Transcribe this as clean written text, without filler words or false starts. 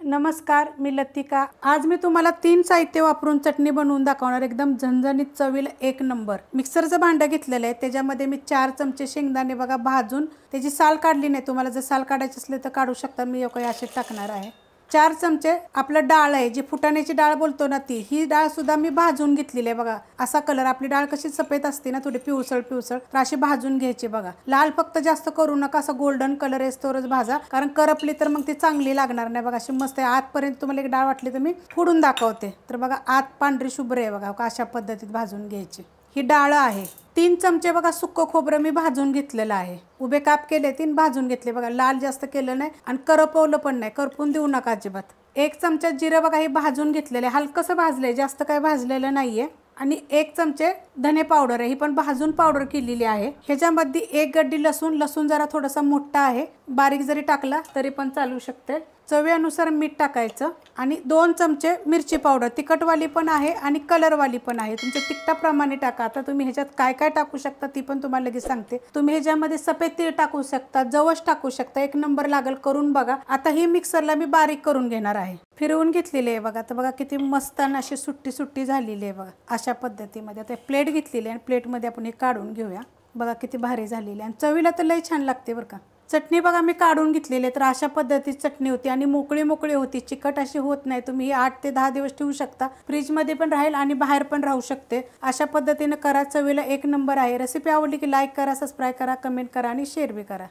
नमस्कार, मी लतिका। आज मी तुम्हाला 3 साहित्य वापरून चटणी बनवून दाखवणार। एकदम झणझणीत चवीला एक नंबर। मिक्सरचं भांडं घेतलेलं आहे, त्याच्यामध्ये मी 4 चमचे शेंगदाणे बघा भाजून त्याची साल काढली नाही। तुम्हाला जर साल काढायची असले तर काढू शकता, मी काही असे टाकणार आहे। 4 चमचे आपलं डाळ आहे, जी फुटाण्याची डाळ बोलतो ना ती, ही डाळ सुद्धा मी भाजून घेतलेली आहे बघा। असा कलर, आपली डाळ कशी सफेद असते ना, थोडी पिवसळ पिवसळ, तर अशी भाजून घ्यायची बघा। लाल फक्त जास्त करू नका, असं गोल्डन कलर येस्तोरच भाजा, कारण करपली तर मग ती चांगली लागणार नाही बघा। अशी मस्त आहे। आतपर्यंत तुम्हाला एक डाळ वाटली तर मी फोडून दाखवते। तर बघा आत पांढरी शुभ्र आहे बघा, अशा पद्धतीत भाजून घ्यायची। ही डाळ आहे। 3 चमचे बघा सुक्क खोबरं मी भाजून घेतलेलं आहे। उभे काप केले, 3 भाजून घेतले बघा। लाल जास्त केलं नाही आणि करपवलं पण नाही, करपून देऊ नका अजिबात। 1 चमचा जिरं बघा, हे भाजून घेतलेलं आहे, हलकसं भाजलंय, जास्त काय भाजलेलं नाहीये। आणि 1 चमचे धने पावडर आहे, ही पण भाजून पावडर केलेली आहे। ह्याच्यामध्ये 1 गड्डी लसूण, लसूण जरा थोडासा मोठा आहे, बारीक जरी टाकला तरी पण चालू शकते। चवीनुसार मीठ टाकायचं आणि 2 चमचे मिरची पावडर, तिखटवाली पण आहे आणि कलरवाली पण आहे, तुमच्या तिखटाप्रमाणे टाका। आता तुम्ही ह्याच्यात काय काय टाकू शकता ती पण तुम्हाला लगेच सांगते। तुम्ही ह्याच्यामध्ये सफेद तीळ टाकू शकता, जवस टाकू शकता, एक नंबर लागेल, करून बघा। आता ही मिक्सरला मी बारीक करून घेणार आहे। फिरवून घेतलेली आहे बघा, तर बघा किती मस्त आणि अशी सुट्टी सुट्टी झालेली आहे बघा, अशा पद्धतीमध्ये। आता प्लेट घेतलेली आहे आणि प्लेटमध्ये आपण हे काढून घेऊया। बघा किती भारी झालेली आहे आणि चवीला तर लई छान लागते बरं का। चटणी बघा मी काढून घेतलेली आहे, तर अशा पद्धतीची चटणी होती आणि मोकळी मोकळी होती, चिकट अशी होत नाही। तुम्ही ही 8 ते 10 दिवस ठेवू शकता, फ्रीजमध्ये पण राहील आणि बाहेर पण राहू शकते। अशा पद्धतीने करा, चवीला एक नंबर आहे। रेसिपी आवडली की लाईक करा, सबस्क्राईब करा, कमेंट करा आणि शेअर बी करा।